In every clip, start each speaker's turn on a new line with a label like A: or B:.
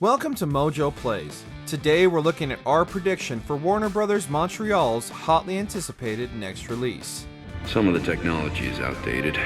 A: Welcome to MojoPlays. Today we're looking at our prediction for Warner Bros. Montreal's hotly anticipated next release.
B: Some of the technology is outdated,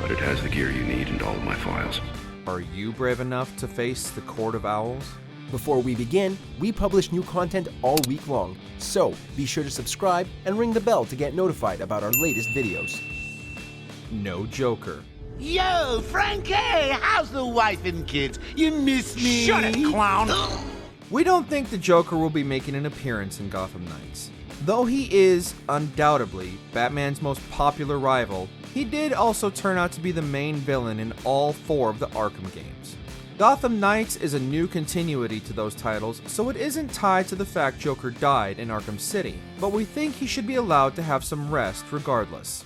B: but it has the gear you need and all of my files.
A: Are you brave enough to face the Court of Owls?
C: Before we begin, we publish new content all week long, so be sure to subscribe and ring the bell to get notified about our latest videos.
A: No Joker.
D: Yo, Frankie, how's the wife and kids? You miss me?
E: Shut it, clown!
A: We don't think the Joker will be making an appearance in Gotham Knights. Though he is, undoubtedly, Batman's most popular rival, he did also turn out to be the main villain in all 4 of the Arkham games. Gotham Knights is a new continuity to those titles, so it isn't tied to the fact Joker died in Arkham City, but we think he should be allowed to have some rest regardless.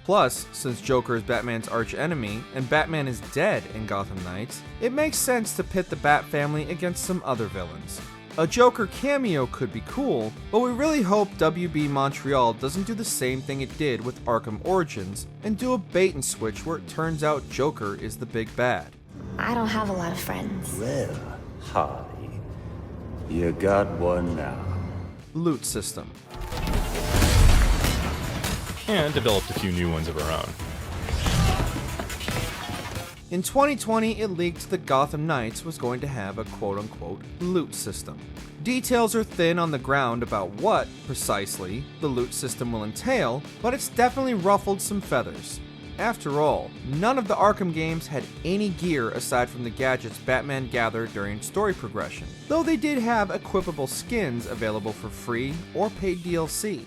A: Plus, since Joker is Batman's archenemy and Batman is dead in Gotham Knights, it makes sense to pit the Bat family against some other villains. A Joker cameo could be cool, but we really hope WB Montreal doesn't do the same thing it did with Arkham Origins and do a bait and switch where it turns out Joker is the big bad.
F: I don't have a lot of friends.
G: Well, Harley, you got one now.
A: Loot system.
E: And developed a few new ones of our own.
A: In 2020, it leaked that Gotham Knights was going to have a quote-unquote loot system. Details are thin on the ground about what, precisely, the loot system will entail, but it's definitely ruffled some feathers. After all, none of the Arkham games had any gear aside from the gadgets Batman gathered during story progression, though they did have equipable skins available for free or paid DLC.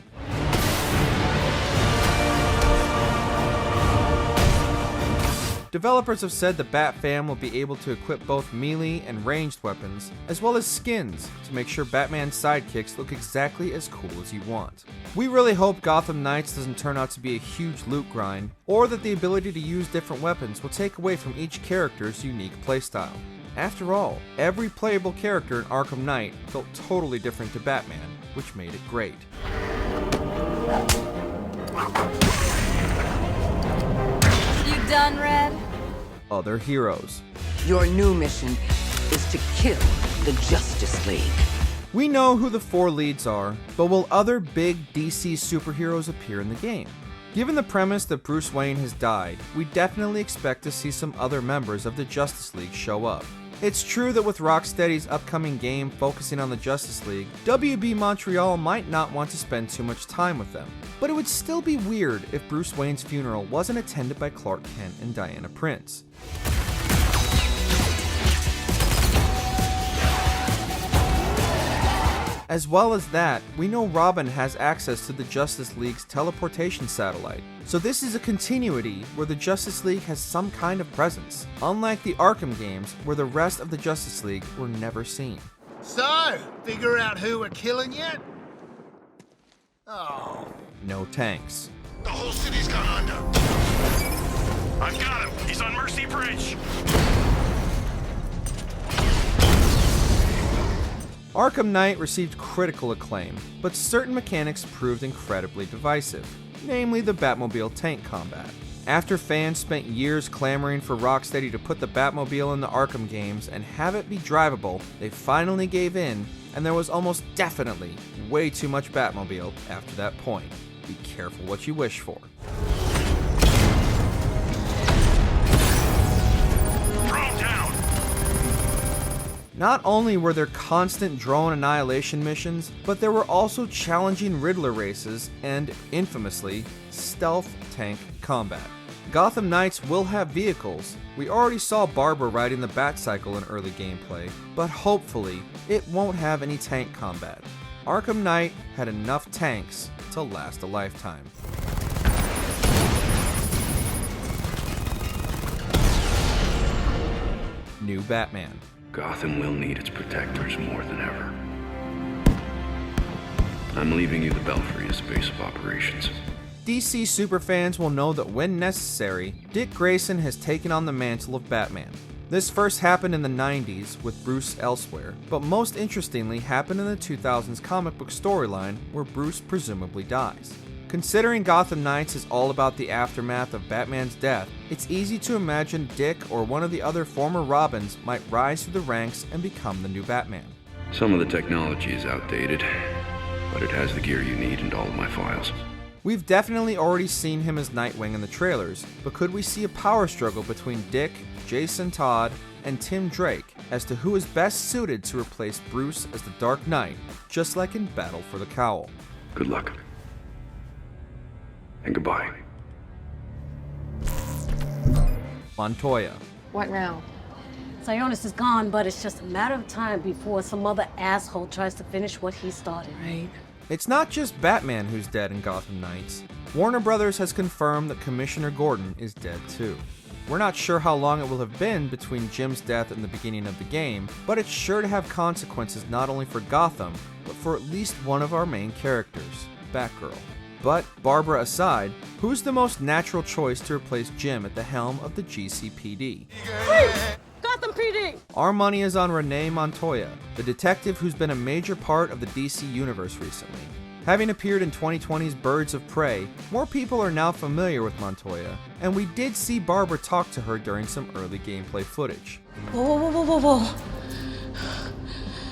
A: Developers have said the Bat fam will be able to equip both melee and ranged weapons, as well as skins, to make sure Batman's sidekicks look exactly as cool as you want. We really hope Gotham Knights doesn't turn out to be a huge loot grind, or that the ability to use different weapons will take away from each character's unique playstyle. After all, every playable character in Arkham Knight felt totally different to Batman, which made it great.
H: You done, Red?
A: Other heroes.
I: Your new mission is to kill the Justice League.
A: We know who the 4 leads are, but will other big DC superheroes appear in the game? Given the premise that Bruce Wayne has died, we definitely expect to see some other members of the Justice League show up. It's true that with Rocksteady's upcoming game focusing on the Justice League, WB Montreal might not want to spend too much time with them, but it would still be weird if Bruce Wayne's funeral wasn't attended by Clark Kent and Diana Prince. As well as that, we know Robin has access to the Justice League's teleportation satellite, so this is a continuity where the Justice League has some kind of presence, unlike the Arkham games where the rest of the Justice League were never seen.
D: So, figure out who we're killing yet? Oh.
A: No tanks.
E: The whole city's gone under. I've got him. He's on Mercy Bridge.
A: Arkham Knight received critical acclaim, but certain mechanics proved incredibly divisive, namely the Batmobile tank combat. After fans spent years clamoring for Rocksteady to put the Batmobile in the Arkham games and have it be drivable, they finally gave in, and there was almost definitely way too much Batmobile after that point. Be careful what you wish for. Not only were there constant drone annihilation missions, but there were also challenging Riddler races and, infamously, stealth tank combat. Gotham Knights will have vehicles. We already saw Barbara riding the Batcycle in early gameplay, but hopefully, it won't have any tank combat. Arkham Knight had enough tanks to last a lifetime. New Batman.
B: Gotham will need its protectors more than ever. I'm leaving you the Belfry as base of operations.
A: DC superfans will know that when necessary, Dick Grayson has taken on the mantle of Batman. This first happened in the 90s with Bruce elsewhere, but most interestingly happened in the 2000s comic book storyline where Bruce presumably dies. Considering Gotham Knights is all about the aftermath of Batman's death, it's easy to imagine Dick or one of the other former Robins might rise through the ranks and become the new Batman.
B: Some of the technology is outdated, but it has the gear you need and all of my files.
A: We've definitely already seen him as Nightwing in the trailers, but could we see a power struggle between Dick, Jason Todd, and Tim Drake as to who is best suited to replace Bruce as the Dark Knight, just like in Battle for the Cowl?
B: Good luck. And goodbye.
A: Montoya.
J: What now?
K: Sionis is gone, but it's just a matter of time before some other asshole tries to finish what he started.
J: Right.
A: It's not just Batman who's dead in Gotham Knights. Warner Brothers has confirmed that Commissioner Gordon is dead too. We're not sure how long it will have been between Jim's death and the beginning of the game, but it's sure to have consequences not only for Gotham, but for at least one of our main characters, Batgirl. But, Barbara aside, who's the most natural choice to replace Jim at the helm of the GCPD?
K: Gotham PD!
A: Our money is on Renee Montoya, the detective who's been a major part of the DC universe recently. Having appeared in 2020's Birds of Prey, more people are now familiar with Montoya, and we did see Barbara talk to her during some early gameplay footage.
K: Whoa.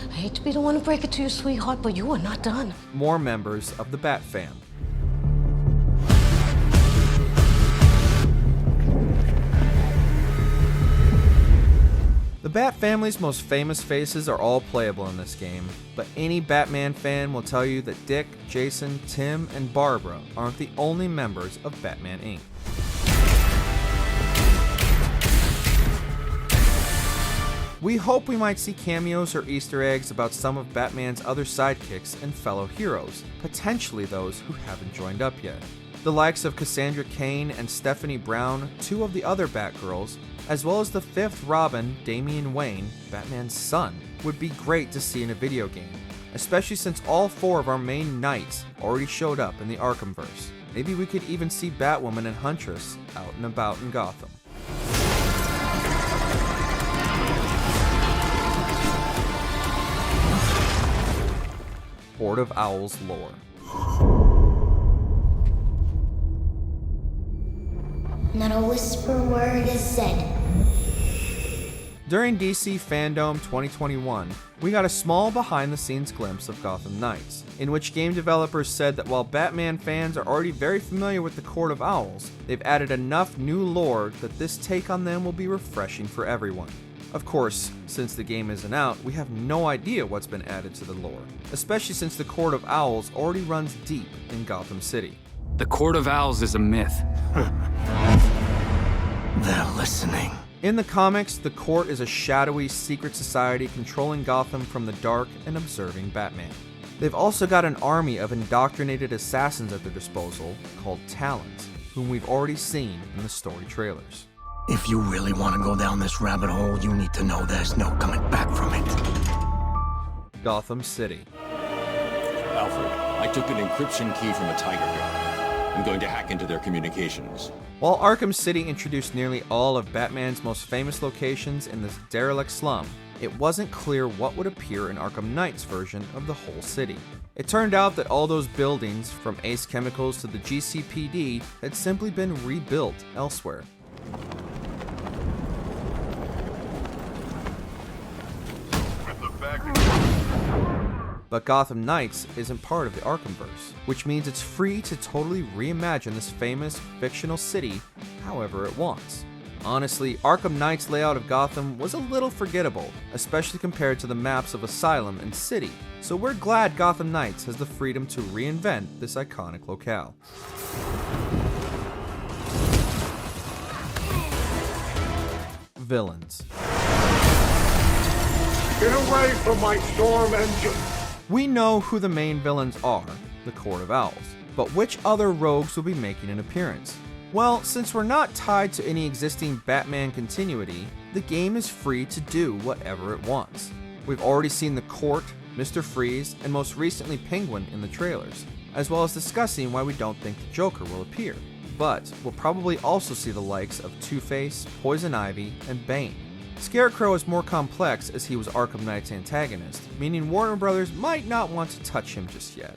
K: I hate to be the one to break it to you, sweetheart, but you are not done.
A: More members of the Bat Fam. The Bat family's most famous faces are all playable in this game, but any Batman fan will tell you that Dick, Jason, Tim, and Barbara aren't the only members of Batman Inc. We hope we might see cameos or Easter eggs about some of Batman's other sidekicks and fellow heroes, potentially those who haven't joined up yet. The likes of Cassandra Cain and Stephanie Brown, two of the other Batgirls, as well as the fifth Robin, Damian Wayne, Batman's son, would be great to see in a video game, especially since all four of our main knights already showed up in the Arkhamverse. Maybe we could even see Batwoman and Huntress out and about in Gotham. Court of Owls lore.
F: Not a whisper word is said.
A: During DC Fandom 2021, we got a small behind-the-scenes glimpse of Gotham Knights, in which game developers said that while Batman fans are already very familiar with the Court of Owls, they've added enough new lore that this take on them will be refreshing for everyone. Of course, since the game isn't out, we have no idea what's been added to the lore, especially since the Court of Owls already runs deep in Gotham City.
L: The Court of Owls is a myth.
M: They're listening.
A: In the comics, the Court is a shadowy secret society controlling Gotham from the dark and observing Batman. They've also got an army of indoctrinated assassins at their disposal called Talons, whom we've already seen in the story trailers.
M: If you really want to go down this rabbit hole, you need to know there's no coming back from it.
A: Gotham City.
N: Alfred, I took an encryption key from a Tiger Guard. I'm going to hack into their communications.
A: While Arkham City introduced nearly all of Batman's most famous locations in this derelict slum, it wasn't clear what would appear in Arkham Knight's version of the whole city. It turned out that all those buildings, from Ace Chemicals to the GCPD, had simply been rebuilt elsewhere. But Gotham Knights isn't part of the Arkhamverse, which means it's free to totally reimagine this famous fictional city however it wants. Honestly, Arkham Knight's layout of Gotham was a little forgettable, especially compared to the maps of Asylum and City, so we're glad Gotham Knights has the freedom to reinvent this iconic locale. Villains.
O: Get away from my storm engine!
A: We know who the main villains are, the Court of Owls, but which other rogues will be making an appearance? Well, since we're not tied to any existing Batman continuity, the game is free to do whatever it wants. We've already seen the Court, Mr. Freeze, and most recently Penguin in the trailers, as well as discussing why we don't think the Joker will appear. But we'll probably also see the likes of Two-Face, Poison Ivy, and Bane. Scarecrow is more complex as he was Arkham Knight's antagonist, meaning Warner Brothers might not want to touch him just yet.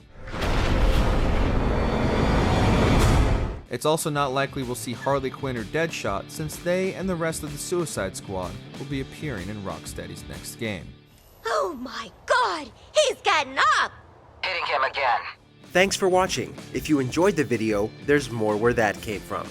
A: It's also not likely we'll see Harley Quinn or Deadshot, since they and the rest of the Suicide Squad will be appearing in Rocksteady's next game.
J: Oh my god, he's getting up!
C: Hitting him again. Thanks for watching. If you enjoyed the video, there's more where that came from.